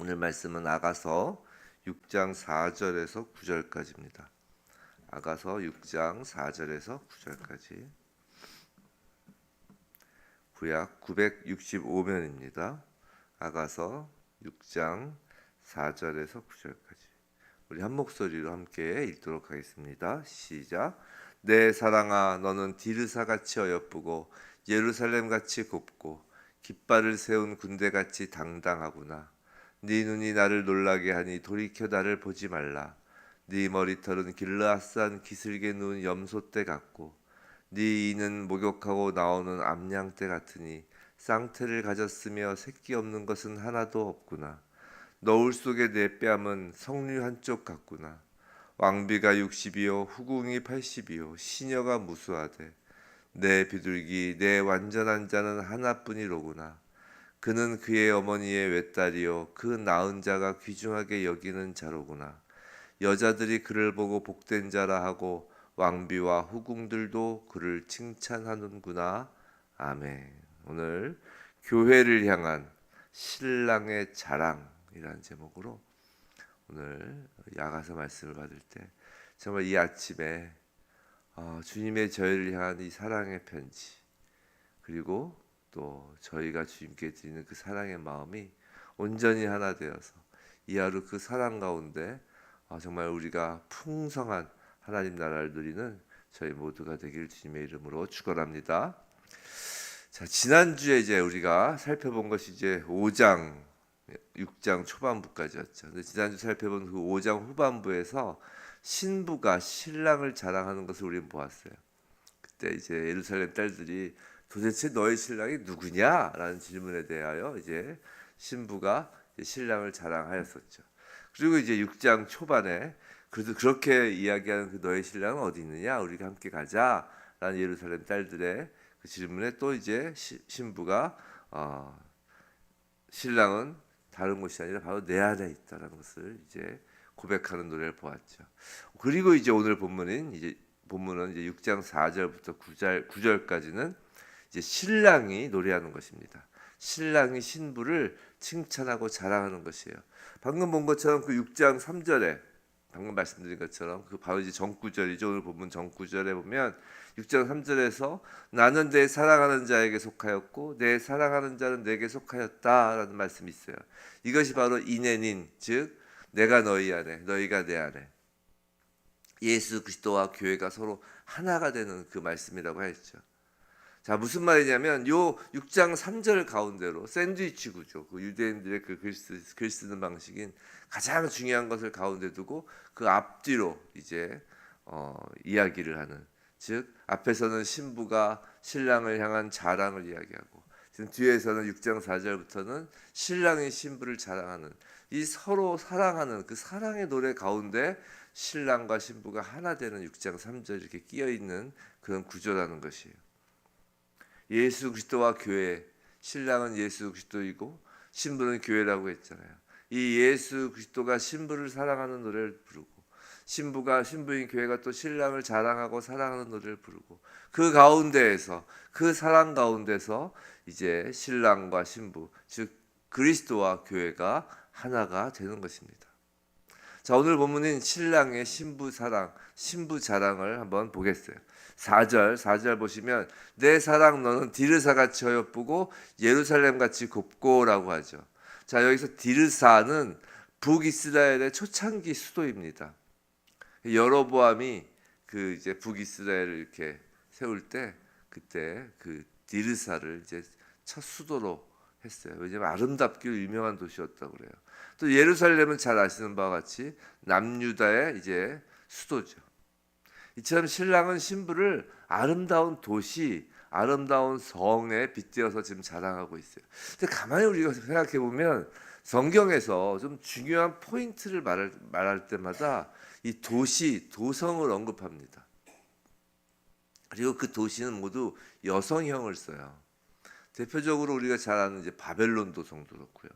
오늘 말씀은 아가서 6장 4절에서 9절까지입니다. 아가서 6장 4절에서 9절까지 구약 965면입니다. 아가서 6장 4절에서 9절까지 우리 한 목소리로 함께 읽도록 하겠습니다. 시작. 내 사랑아, 너는 디르사같이 어여쁘고 예루살렘같이 곱고 깃발을 세운 군대같이 당당하구나. 네 눈이 나를 놀라게 하니 돌이켜 나를 보지 말라. 네 머리털은 길르앗산 기슭에 누운 염소떼 같고 네 이는 목욕하고 나오는 암양떼 같으니 쌍태를 가졌으며 새끼 없는 것은 하나도 없구나. 너울 속의 내 뺨은 석류 한쪽 같구나. 왕비가 60이요 후궁이 80이요 시녀가 무수하되 내 비둘기 내 완전한 자는 하나뿐이로구나. 그는 그의 어머니의 외딸이요 그 낳은 자가 귀중하게 여기는 자로구나. 여자들이 그를 보고 복된 자라 하고 왕비와 후궁들도 그를 칭찬하는구나. 아멘. 오늘 교회를 향한 신랑의 자랑이라는 제목으로 오늘 야가서 말씀을 받을 때 정말 이 아침에 주님의 저희를 향한 이 사랑의 편지, 그리고 또 저희가 주님께 드리는 그 사랑의 마음이 온전히 하나 되어서 이 하루 그 사랑 가운데 정말 우리가 풍성한 하나님 나라를 누리는 저희 모두가 되길 주님의 이름으로 축원합니다. 자, 지난주에 이제 우리가 살펴본 것이 이제 5장 6장 초반부까지였죠. 근데 지난주 살펴본 그 5장 후반부에서 신부가 신랑을 자랑하는 것을 우리는 보았어요. 그때 이제 예루살렘 딸들이 도대체 너의 신랑이 누구냐라는 질문에 대하여 이제 신부가 신랑을 자랑하였었죠. 그리고 이제 6장 초반에 그래도 그렇게 이야기하는 그 너의 신랑은 어디 있느냐, 우리가 함께 가자라는 예루살렘 딸들의 그 질문에 또 이제 신부가 신랑은 다른 곳이 아니라 바로 내 안에 있다라는 것을 이제 고백하는 노래를 보았죠. 그리고 이제 오늘 본문은 이제 6장 4절부터 9절까지는 이제 신랑이 노래하는 것입니다. 신랑이 신부를 칭찬하고 자랑하는 것이에요. 방금 본 것처럼 그 6장 3절에 방금 말씀드린 것처럼 그 바로 이제 전구절이죠. 오늘 본문 전구절에 보면 6장 3절에서 나는 내 사랑하는 자에게 속하였고 내 사랑하는 자는 내게 속하였다라는 말씀이 있어요. 이것이 바로 이내닌, 즉 내가 너희 안에 너희가 내 안에, 예수 그리스도와 교회가 서로 하나가 되는 그 말씀이라고 했죠. 자, 무슨 말이냐면 요 6장 3절 가운데로 샌드위치 구조, 그 유대인들의 그 글 쓰는 방식인 가장 중요한 것을 가운데 두고 그 앞뒤로 이제 이야기를 하는, 즉 앞에서는 신부가 신랑을 향한 자랑을 이야기하고 지금 뒤에서는 6장 4절부터는 신랑이 신부를 자랑하는, 이 서로 사랑하는 그 사랑의 노래 가운데 신랑과 신부가 하나 되는 6장 3절 이렇게 끼어 있는 그런 구조라는 것이에요. 예수 그리스도와 교회, 신랑은 예수 그리스도이고 신부는 교회라고 했잖아요. 이 예수 그리스도가 신부를 사랑하는 노래를 부르고 신부가 신부인 교회가 또 신랑을 자랑하고 사랑하는 노래를 부르고 그 가운데에서 그 사랑 가운데서 이제 신랑과 신부, 즉 그리스도와 교회가 하나가 되는 것입니다. 자, 오늘 본문은 신랑의 신부 사랑, 신부 자랑을 한번 보겠어요. 4절 보시면 내 사랑 너는 디르사같이 어여쁘고 예루살렘같이 곱고라고 하죠. 자, 여기서 디르사는 북이스라엘의 초창기 수도입니다. 여로보암이 그 이제 북이스라엘을 이렇게 세울 때 그때 그 디르사를 이제 첫 수도로 했어요. 왜냐하면 아름답기로 유명한 도시였다고 그래요. 또 예루살렘은 잘 아시는 바와 같이 남유다의 이제 수도죠. 이처럼 신랑은 신부를 아름다운 도시, 아름다운 성에 빗대어서 지금 자랑하고 있어요. 근데 가만히 우리가 생각해 보면 성경에서 좀 중요한 포인트를 말할 때마다 이 도시, 도성을 언급합니다. 그리고 그 도시는 모두 여성형을 써요. 대표적으로 우리가 잘 아는 이제 바벨론 도성도 그렇고요.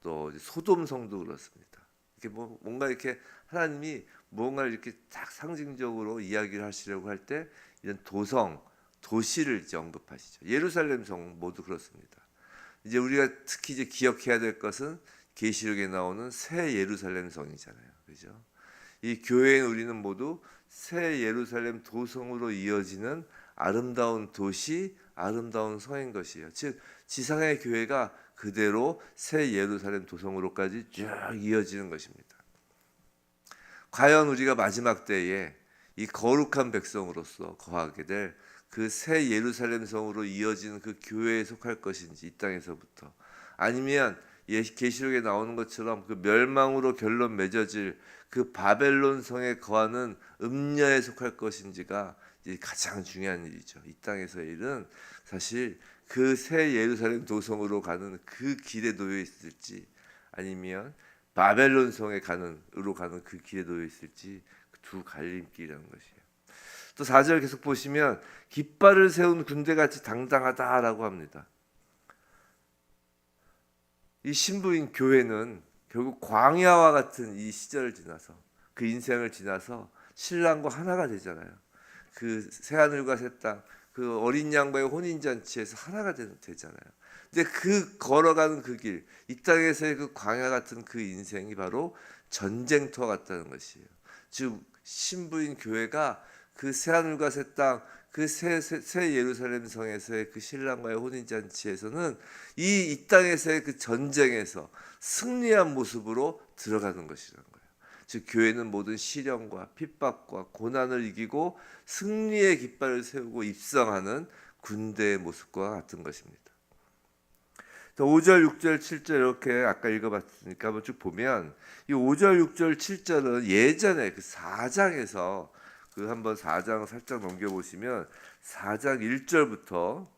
또 이제 소돔 성도 그렇습니다. 이렇게 뭔가 이렇게 하나님이 뭔가 이렇게 딱 상징적으로 이야기를 하시려고 할 때 이런 도성, 도시를 이제 언급하시죠. 예루살렘 성 모두 그렇습니다. 이제 우리가 특히 이제 기억해야 될 것은 계시록에 나오는 새 예루살렘 성이잖아요. 그죠? 이 교회인 우리는 모두 새 예루살렘 도성으로 이어지는 아름다운 도시, 아름다운 성인 것이에요. 즉 지상의 교회가 그대로 새 예루살렘 도성으로까지 쭉 이어지는 것입니다. 과연 우리가 마지막 때에 이 거룩한 백성으로서 거하게 될 그 새 예루살렘 성으로 이어지는 그 교회에 속할 것인지, 이 땅에서부터, 아니면 계시록에 나오는 것처럼 그 멸망으로 결론 맺어질 그 바벨론 성에 거하는 음녀에 속할 것인지가 이제 가장 중요한 일이죠. 이 땅에서의 일은 사실 그 새 예루살렘 도성으로 가는 그 길에 놓여 있을지, 아니면 바벨론 성에 가는 그 길에 놓여 있을지, 그 두 갈림길이라는 것이에요. 또 4절 계속 보시면 깃발을 세운 군대같이 당당하다라고 합니다. 이 신부인 교회는 결국 광야와 같은 이 시절을 지나서, 그 인생을 지나서 신랑과 하나가 되잖아요. 그 새하늘과 새 땅, 그 어린 양과의 혼인잔치에서 하나가 되잖아요. 근데 그 걸어가는 그 길, 이 땅에서의 그 광야 같은 그 인생이 바로 전쟁터와 같다는 것이에요. 즉 신부인 교회가 그 새하늘과 새 땅, 그 새 예루살렘 성에서의 그 신랑과의 혼인잔치에서는 이 땅에서의 그 전쟁에서 승리한 모습으로 들어가는 것이라는 거예요. 즉 교회는 모든 시련과 핍박과 고난을 이기고 승리의 깃발을 세우고 입성하는 군대의 모습과 같은 것입니다. 5절, 6절, 7절 이렇게 아까 읽어봤으니까 한번 쭉 보면 이 5절, 6절, 7절은 예전에 그 4장에서 그 한번 4장 살짝 넘겨보시면 4장 1절부터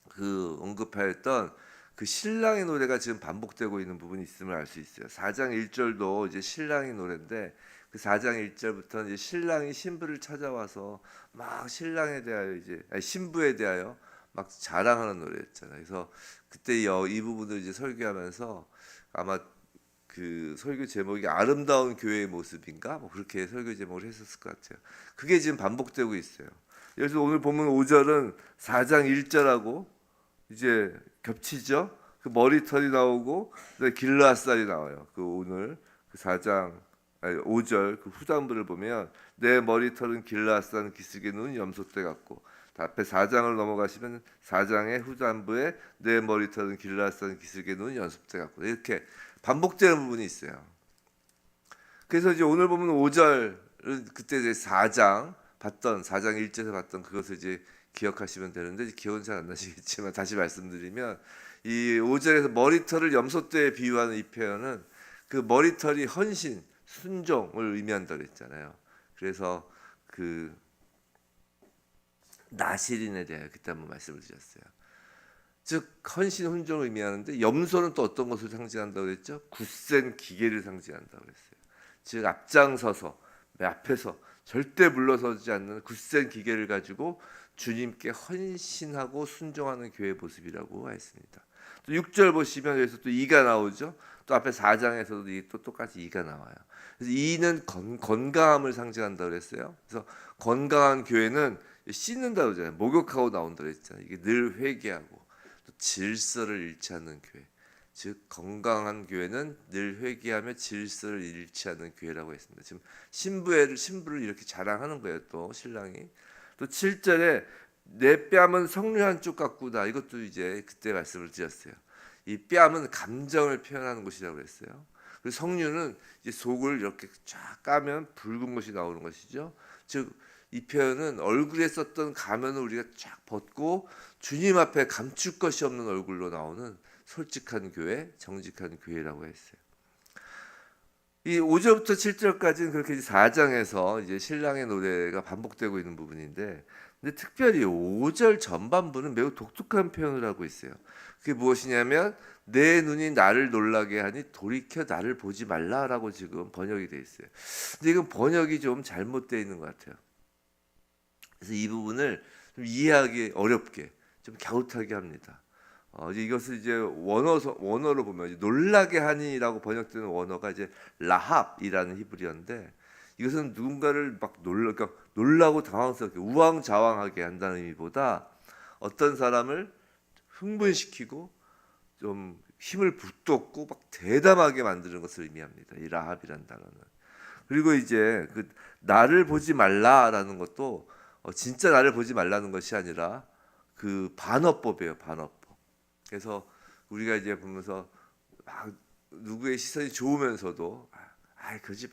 그 언급하였던 그 신랑의 노래가 지금 반복되고 있는 부분이 있음을 알 수 있어요. 4장 1절도 이제 신랑의 노래인데 그 4장 1절부터는 이제 신랑이 신부를 찾아와서 막 신랑에 대하여 신부에 대하여 막 자랑하는 노래였잖아요. 그래서 그때 이 부분을 이제 설교하면서 아마 그 설교 제목이 아름다운 교회의 모습인가 뭐 그렇게 설교 제목을 했었을 것 같아요. 그게 지금 반복되고 있어요. 그래서 오늘 보면 5절은 4장 1절하고 이제 겹치죠. 그 머리털이 나오고 길르앗살이 나와요. 그 오늘 그 5절 그 후반부를 보면 내 머리털은 길르앗산 기슭에 누운 염소떼 같고, 앞에 4장을 넘어가시면 4장의 후반부에 내 머리털은 길르앗산 기슭에 누운 염소떼 같고, 이렇게 반복되는 부분이 있어요. 그래서 이제 오늘 보면 5절은 그때 이제 4장 1절에서 봤던 그것을 이제 기억하시면 되는데, 기억은 잘 안 나시겠지만 다시 말씀드리면 이 5절에서 머리털을 염소떼에 비유하는 이 표현은 그 머리털이 헌신, 순종을 의미한다고 했잖아요. 그래서 그 나실인에 대해 그때 한번 말씀을 드렸어요. 즉 헌신, 훈종을 의미하는데 염소는 또 어떤 것을 상징한다고 그랬죠? 굳센 기계를 상징한다고 그랬어요. 즉 앞장서서 앞에서 절대 물러서지 않는 굳센 기계를 가지고 주님께 헌신하고 순종하는 교회의 모습이라고 했습니다. 또 6절 보시면 여기서 또 이가 나오죠. 또 앞에 4장에서도 또 똑같이 이가 나와요. 그래서 이는 건강함을 상징한다고 그랬어요. 그래서 건강한 교회는 씻는다고 그러잖아요. 목욕하고 나온다고 했잖아요. 이게 늘 회개하고 또 질서를 잃지 않는 교회. 즉 건강한 교회는 늘 회개하며 질서를 잃지 않는 교회라고 했습니다. 지금 신부를 이렇게 자랑하는 거예요. 또 신랑이 또 7절에 내 뺨은 석류 한 쪽 같구나. 이것도 이제 그때 말씀을 드렸어요. 이 뺨은 감정을 표현하는 것이라고 그랬어요. 그리고 석류는 이제 속을 이렇게 쫙 까면 붉은 것이 나오는 것이죠. 즉 이 표현은 얼굴에 썼던 가면을 우리가 쫙 벗고 주님 앞에 감출 것이 없는 얼굴로 나오는 솔직한 교회, 정직한 교회라고 했어요. 이 5절부터 7절까지는 그렇게 4장에서 이제 신랑의 노래가 반복되고 있는 부분인데, 근데 특별히 5절 전반부는 매우 독특한 표현을 하고 있어요. 그게 무엇이냐면 내 눈이 나를 놀라게 하니 돌이켜 나를 보지 말라라고 지금 번역이 돼 있어요. 근데 이건 번역이 좀 잘못되어 있는 것 같아요. 그래서 이 부분을 좀 이해하기 어렵게, 좀 갸웃하게 합니다. 이것을 이제 원어로 보면 이제 놀라게 하니라고 번역되는 원어가 이제 라합이라는 히브리어인데, 이것은 누군가를 막 그러니까 놀라고 당황스럽게 우왕좌왕하게 한다는 의미보다 어떤 사람을 흥분시키고 좀 힘을 북돋고 막 대담하게 만드는 것을 의미합니다. 이 라합이란 단어는. 그리고 이제 그 나를 보지 말라라는 것도 진짜 나를 보지 말라는 것이 아니라 그 반어법이에요. 반어법. 그래서 우리가 이제 보면서 막 누구의 시선이 좋으면서도 그러지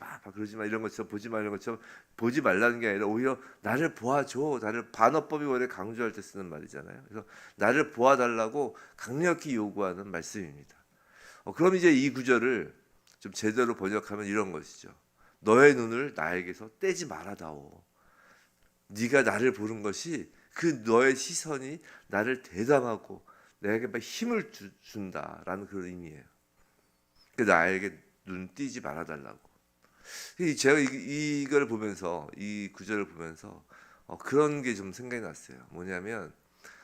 마 이런 것처럼 보지 마 이런 것처럼 보지 말라는 게 아니라 오히려 나를 보아줘. 나를 반어법이 원래 강조할 때 쓰는 말이잖아요. 그래서 나를 보아달라고 강력히 요구하는 말씀입니다. 그럼 이제 이 구절을 좀 제대로 번역하면 이런 것이죠. 너의 눈을 나에게서 떼지 말아다오. 네가 나를 보는 것이 그 너의 시선이 나를 대담하고 내게 막 힘을 준다라는 그런 의미예요. 나에게 눈 띄지 말아달라고. 제가 이걸 보면서 이 구절을 보면서 그런 게 좀 생각이 났어요. 뭐냐면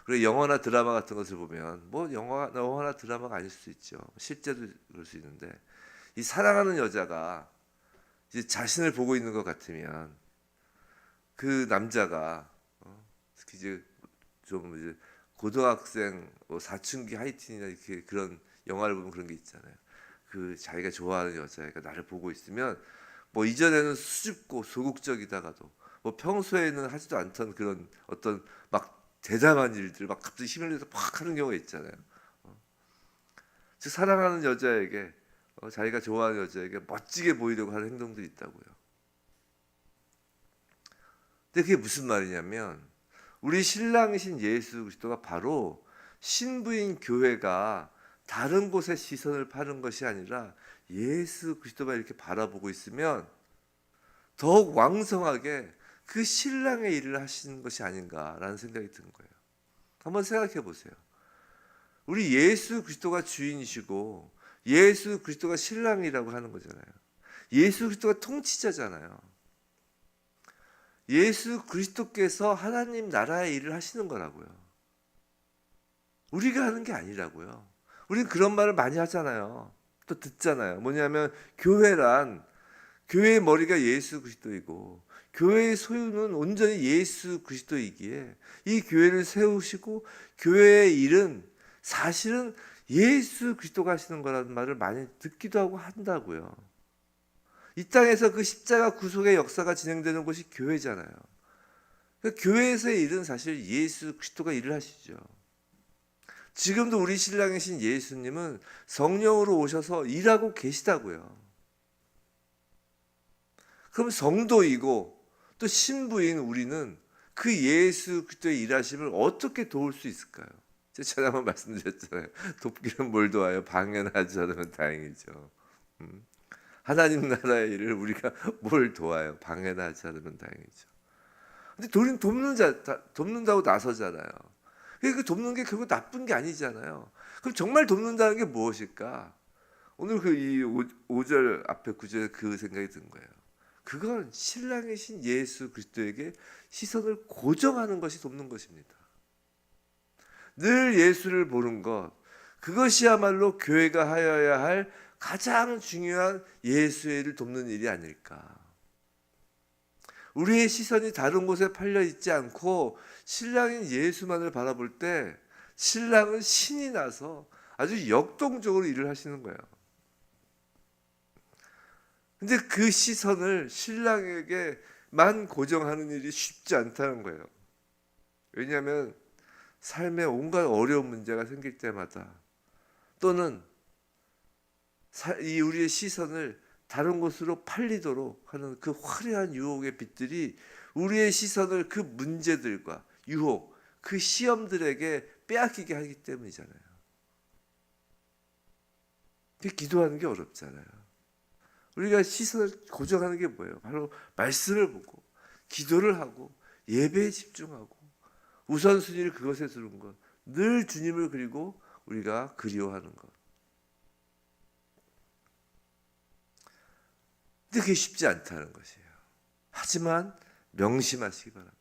우리 영화나 드라마 같은 것을 보면 뭐 영화나 드라마가 아닐 수 있죠. 실제도 그럴 수 있는데 이 사랑하는 여자가 이제 자신을 보고 있는 것 같으면 그 남자가 특히 이제 좀 이제 고등학생 사춘기 하이틴이나 이렇게 그런 영화를 보면 그런 게 있잖아요. 그 자기가 좋아하는 여자애가 나를 보고 있으면 뭐 이전에는 수줍고 소극적이다가도 뭐 평소에는 하지도 않던 그런 어떤 막 대담한 일들 막 갑자기 힘을 내서 팍 하는 경우가 있잖아요. 즉 사랑하는 여자에게 자기가 좋아하는 여자에게 멋지게 보이려고 하는 행동들이 있다고요. 근데 그게 무슨 말이냐면 우리 신랑이신 예수 그리스도가 바로 신부인 교회가 다른 곳에 시선을 파는 것이 아니라 예수 그리스도만 이렇게 바라보고 있으면 더욱 왕성하게 그 신랑의 일을 하시는 것이 아닌가라는 생각이 든 거예요. 한번 생각해 보세요. 우리 예수 그리스도가 주인이시고 예수 그리스도가 신랑이라고 하는 거잖아요. 예수 그리스도가 통치자잖아요. 예수 그리스도께서 하나님 나라의 일을 하시는 거라고요. 우리가 하는 게 아니라고요. 우리는 그런 말을 많이 하잖아요. 또 듣잖아요. 뭐냐면 교회의 머리가 예수 그리스도이고 교회의 소유는 온전히 예수 그리스도이기에 이 교회를 세우시고 교회의 일은 사실은 예수 그리스도가 하시는 거라는 말을 많이 듣기도 하고 한다고요. 이 땅에서 그 십자가 구속의 역사가 진행되는 곳이 교회잖아요. 그러니까 교회에서의 일은 사실 예수 그리스도가 일을 하시죠. 지금도 우리 신랑이신 예수님은 성령으로 오셔서 일하고 계시다고요. 그럼 성도이고 또 신부인 우리는 그 예수 그리스도의 일하심을 어떻게 도울 수 있을까요? 제가 전에 한번 말씀드렸잖아요. 돕기는 뭘 도와요? 방해는 하지 않으면 다행이죠. 하나님 나라의 일을 우리가 뭘 도와요? 방해는 하지 않으면 다행이죠. 근데 돕는다고 나서잖아요. 그 돕는 게 결국 나쁜 게 아니잖아요. 그럼 정말 돕는다는 게 무엇일까? 오늘 그 이 5절 앞에 9절에 그 생각이 든 거예요. 그건 신랑이신 예수 그리스도에게 시선을 고정하는 것이 돕는 것입니다. 늘 예수를 보는 것, 그것이야말로 교회가 하여야 할 가장 중요한 예수의 일을 돕는 일이 아닐까. 우리의 시선이 다른 곳에 팔려 있지 않고 신랑인 예수만을 바라볼 때 신랑은 신이 나서 아주 역동적으로 일을 하시는 거예요. 근데 그 시선을 신랑에게만 고정하는 일이 쉽지 않다는 거예요. 왜냐하면 삶에 온갖 어려운 문제가 생길 때마다 또는 이 우리의 시선을 다른 곳으로 팔리도록 하는 그 화려한 유혹의 빛들이 우리의 시선을 그 문제들과 유혹, 그 시험들에게 빼앗기게 하기 때문이잖아요. 기도하는 게 어렵잖아요. 우리가 시선을 고정하는 게 뭐예요? 바로 말씀을 보고 기도를 하고 예배에 집중하고 우선순위를 그것에 두는 것. 늘 주님을 그리고 우리가 그리워하는 것. 근데 그게 쉽지 않다는 것이에요. 하지만 명심하시기 바랍니다.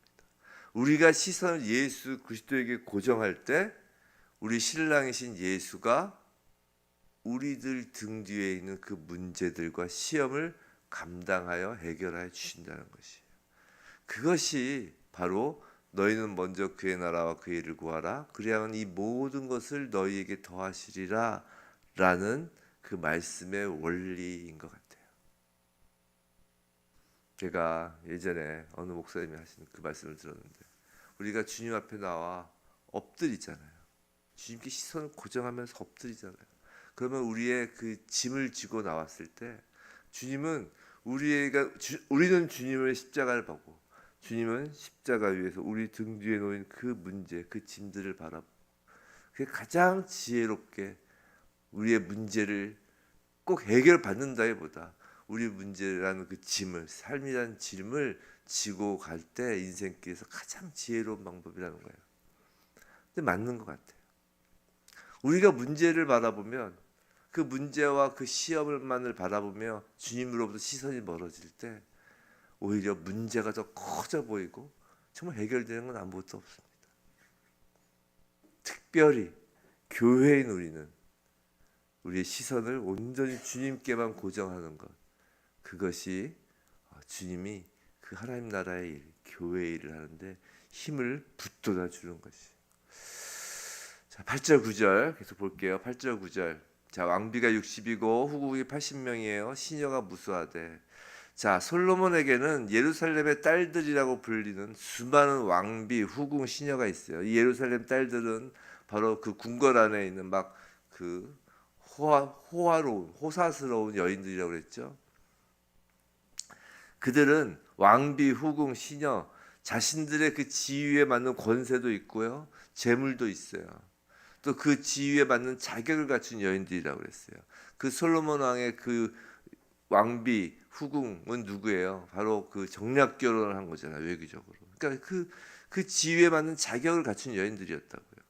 우리가 시선을 예수 그리스도에게 고정할 때 우리 신랑이신 예수가 우리들 등 뒤에 있는 그 문제들과 시험을 감당하여 해결하여 주신다는 것이에요. 그것이 바로 너희는 먼저 그의 나라와 그의 일을 구하라. 그리하면 이 모든 것을 너희에게 더하시리라 라는 그 말씀의 원리인 것 같아요. 제가 예전에 어느 목사님이 하신 그 말씀을 들었는데, 우리가 주님 앞에 나와 엎드리잖아요. 주님께 시선을 고정하면서 엎드리잖아요. 그러면 우리의 그 짐을 지고 나왔을 때 주님은 우리는 주님의 십자가를 보고, 주님은 십자가 위에서 우리 등 뒤에 놓인 그 문제, 그 짐들을 바라보고, 그게 가장 지혜롭게 우리의 문제를 꼭 해결받는다기보다 우리 문제라는 그 짐을, 삶이라는 짐을 지고 갈 때 인생길에서 가장 지혜로운 방법이라는 거예요. 근데 맞는 것 같아요. 우리가 문제를 바라보면, 그 문제와 그 시험만을 바라보며 주님으로부터 시선이 멀어질 때 오히려 문제가 더 커져 보이고 정말 해결되는 건 아무것도 없습니다. 특별히 교회인 우리는 우리의 시선을 온전히 주님께만 고정하는 것, 그것이 주님이 그 하나님 나라의 일, 교회의 일을 하는데 힘을 붙돋아 주는 것이. 자, 8절 9절 계속 볼게요. 8절 9절. 자, 왕비가 60이고 후궁이 80명이에요. 시녀가 무수하되. 자, 솔로몬에게는 예루살렘의 딸들이라고 불리는 수많은 왕비, 후궁, 시녀가 있어요. 이 예루살렘 딸들은 바로 그 궁궐 안에 있는 막 그 호화로운, 호사스러운 여인들이라고 그랬죠. 그들은 왕비, 후궁, 시녀, 자신들의 그 지위에 맞는 권세도 있고요, 재물도 있어요. 또 그 지위에 맞는 자격을 갖춘 여인들이라고 그랬어요. 그 솔로몬 왕의 그 왕비, 후궁은 누구예요? 바로 그 정략 결혼을 한 거잖아요, 외교적으로. 그러니까 그 지위에 맞는 자격을 갖춘 여인들이었다고요.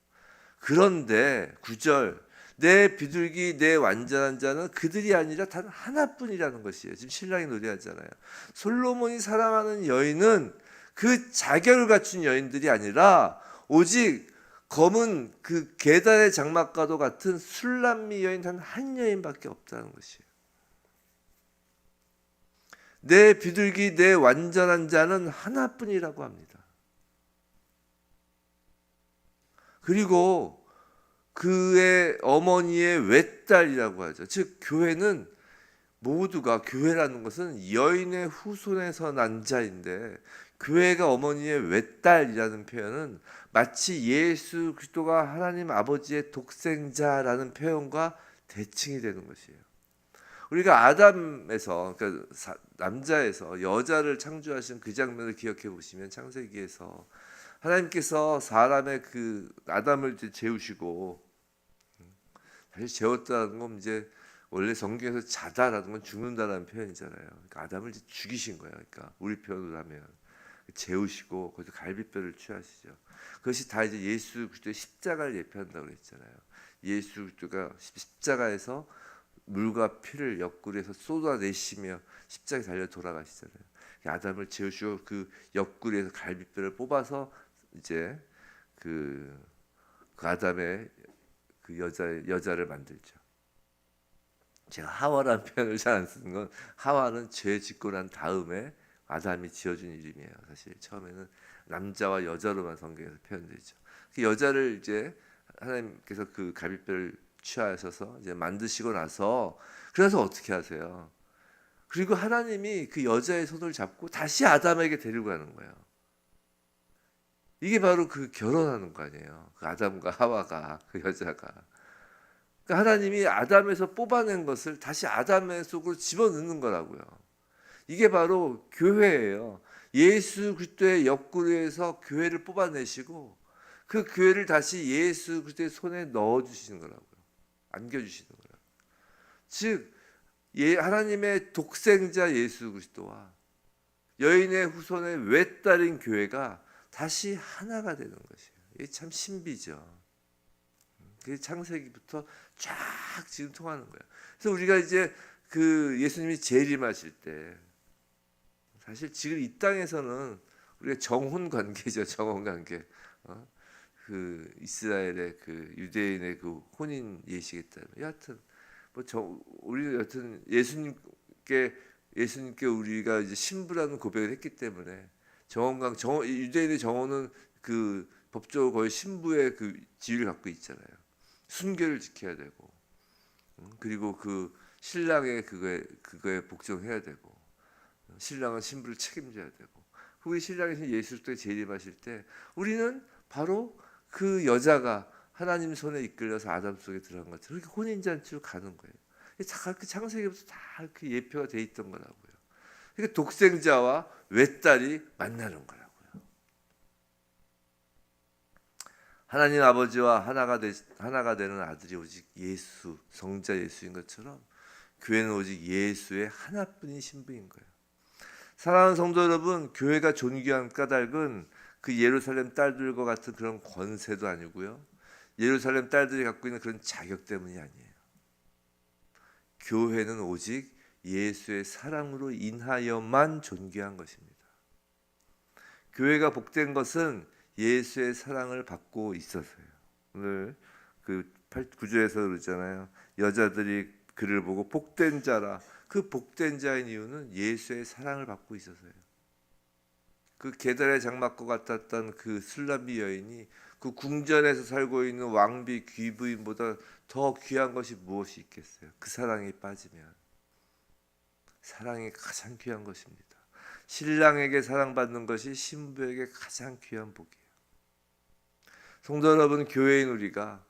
그런데 9절, 내 비둘기 내 완전한 자는 그들이 아니라 단 하나뿐이라는 것이에요. 지금 신랑이 노래하잖아요. 솔로몬이 사랑하는 여인은 그 자격을 갖춘 여인들이 아니라 오직 검은 그 계달의 장막과도 같은 술람미 여인 단 한 여인밖에 없다는 것이에요. 내 비둘기 내 완전한 자는 하나뿐이라고 합니다. 그리고 그의 어머니의 외딸이라고 하죠. 즉 교회는 모두가, 교회라는 것은 여인의 후손에서 난 자인데, 교회가 어머니의 외딸이라는 표현은 마치 예수 그리스도가 하나님 아버지의 독생자라는 표현과 대칭이 되는 것이에요. 우리가 아담에서, 그러니까 남자에서 여자를 창조하신 그 장면을 기억해 보시면, 창세기에서 하나님께서 사람의 그 아담을 재우시고, 사실 재웠다는 건 이제 원래 성경에서 자다라는 건 죽는다라는 표현이잖아요. 그러니까 아담을 이제 죽이신 거예요. 그러니까 우리 표현으로 하면 재우시고 거기서 갈비뼈를 취하시죠. 그것이 다 이제 예수 그리스도의 십자가를 예표한다고 그랬잖아요. 예수 그리스도가 십자가에서 물과 피를 옆구리에서 쏟아내시며 십자가에 달려 돌아가시잖아요. 아담을 재우시고 그 옆구리에서 갈비뼈를 뽑아서 이제 그 아담의 그 여자를 만들죠. 제가 하와라는 표현을 잘 안 쓰는 건, 하와는 죄 짓고 난 다음에 아담이 지어준 이름이에요. 사실 처음에는 남자와 여자로만 성경에서 표현되죠. 그 여자를 이제 하나님께서 그 갈비뼈를 취하셔서 이제 만드시고 나서, 그래서 어떻게 하세요? 그리고 하나님이 그 여자의 손을 잡고 다시 아담에게 데리고 가는 거예요. 이게 바로 그 결혼하는 거 아니에요. 그 아담과 하와가, 그 여자가. 그러니까 하나님이 아담에서 뽑아낸 것을 다시 아담의 속으로 집어넣는 거라고요. 이게 바로 교회예요. 예수 그리스도의 옆구리에서 교회를 뽑아내시고 그 교회를 다시 예수 그리스도의 손에 넣어주시는 거라고요. 안겨주시는 거라고요. 즉 하나님의 독생자 예수 그리스도와 여인의 후손의 외딸인 교회가 다시 하나가 되는 것이에요. 이게 참 신비죠. 그게 창세기부터 쫙 지금 통하는 거예요. 그래서 우리가 이제 그 예수님이 재림하실 때, 사실 지금 이 땅에서는 우리가 정혼 관계죠. 정혼 관계. 그 이스라엘의 그 유대인의 그 혼인 예식에 따르면, 여하튼 뭐 우리 여튼 예수님께 우리가 이제 신부라는 고백을 했기 때문에 유대인의 정혼은 그 법적으로 거의 신부의 그 지위를 갖고 있잖아요. 순결을 지켜야 되고, 그리고 그 신랑의 그거에 복종해야 되고, 신랑은 신부를 책임져야 되고, 우리 신랑이신 예수 그리스도에 재림하실 때 우리는 바로 그 여자가 하나님 손에 이끌려서 아담 속에 들어간 것처럼 이렇게 혼인잔치로 가는 거예요. 그 창세기부터 다 이렇게 예표가 돼 있던 거라고요. 그러니까 독생자와 외딸이 만나는 거라고요. 하나님 아버지와 하나가 되는 아들이 오직 예수, 성자 예수인 것처럼 교회는 오직 예수의 하나뿐인 신부인 거예요. 사랑하는 성도 여러분, 교회가 존귀한 까닭은 그 예루살렘 딸들과 같은 그런 권세도 아니고요, 예루살렘 딸들이 갖고 있는 그런 자격 때문이 아니에요. 교회는 오직 예수의 사랑으로 인하여만 존귀한 것입니다. 교회가 복된 것은 예수의 사랑을 받고 있어서요. 오늘 그 9절에서 그러잖아요. 여자들이 그를 보고 복된 자라. 그 복된 자인 이유는 예수의 사랑을 받고 있어서요. 그 게달의 장막과 같았던 그 술람비 여인이 그 궁전에서 살고 있는 왕비 귀부인보다 더 귀한 것이 무엇이 있겠어요? 그 사랑에 빠지면. 사랑이 가장 귀한 것입니다. 신랑에게 사랑받는 것이 신부에게 가장 귀한 복이에요. 성도 여러분, 교회인 우리가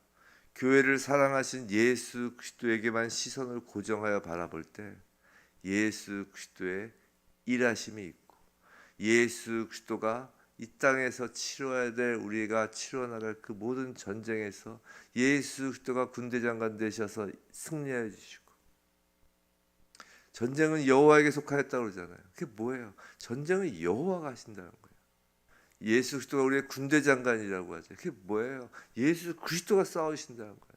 교회를 사랑하신 예수 그리스도에게만 시선을 고정하여 바라볼 때 예수 그리스도의 일하심이 있고, 예수 그리스도가 이 땅에서 치러야 될, 우리가 치러 나갈 그 모든 전쟁에서 예수 그리스도가 군대장관 되셔서 승리해 주시고, 전쟁은 여호와에게 속하였다고 그러잖아요. 그게 뭐예요? 전쟁은 여호와가 하신다는 거예요. 예수 그리스도가 우리의 군대장관이라고 하죠. 그게 뭐예요? 예수 그리스도가 싸우신다는 거예요.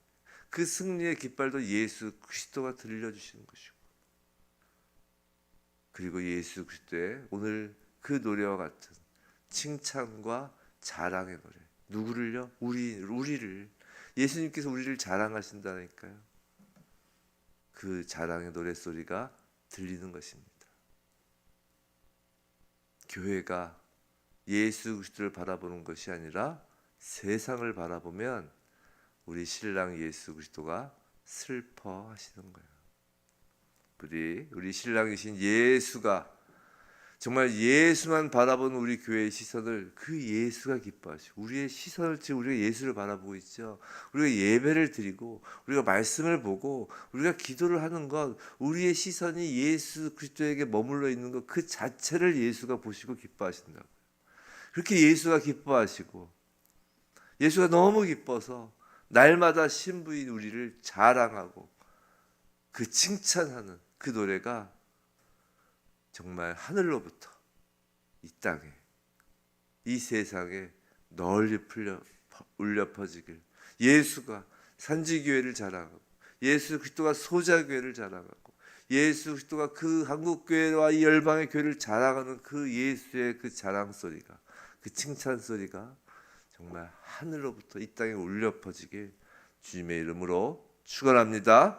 그 승리의 깃발도 예수 그리스도가 들려주시는 것이고, 그리고 예수 그리스도의 오늘 그 노래와 같은 칭찬과 자랑의 노래. 누구를요? 우리를. 예수님께서 우리를 자랑하신다니까요. 그 자랑의 노랫소리가 들리는 것입니다. 교회가 예수 그리스도를 바라보는 것이 아니라 세상을 바라보면 우리 신랑 예수 그리스도가 슬퍼하시는 거예요. 우리 신랑이신 예수가 정말 예수만 바라보는 우리 교회의 시선을 그 예수가 기뻐하시고, 우리의 시선을 지금 우리가 예수를 바라보고 있죠. 우리가 예배를 드리고 우리가 말씀을 보고 우리가 기도를 하는 것, 우리의 시선이 예수 그리스도에게 머물러 있는 것 그 자체를 예수가 보시고 기뻐하신다고. 그렇게 예수가 기뻐하시고, 예수가 너무 기뻐서 날마다 신부인 우리를 자랑하고 그 칭찬하는 그 노래가 정말 하늘로부터 이 땅에, 이 세상에 널리 울려 퍼지길, 예수가 산지교회를 자랑하고 예수 그리스도가 소자교회를 자랑하고 예수 그리스도가 그 한국교회와 이 열방의 교회를 자랑하는 그 예수의 그 자랑소리가, 그 칭찬소리가 정말 하늘로부터 이 땅에 울려 퍼지길 주님의 이름으로 축원합니다.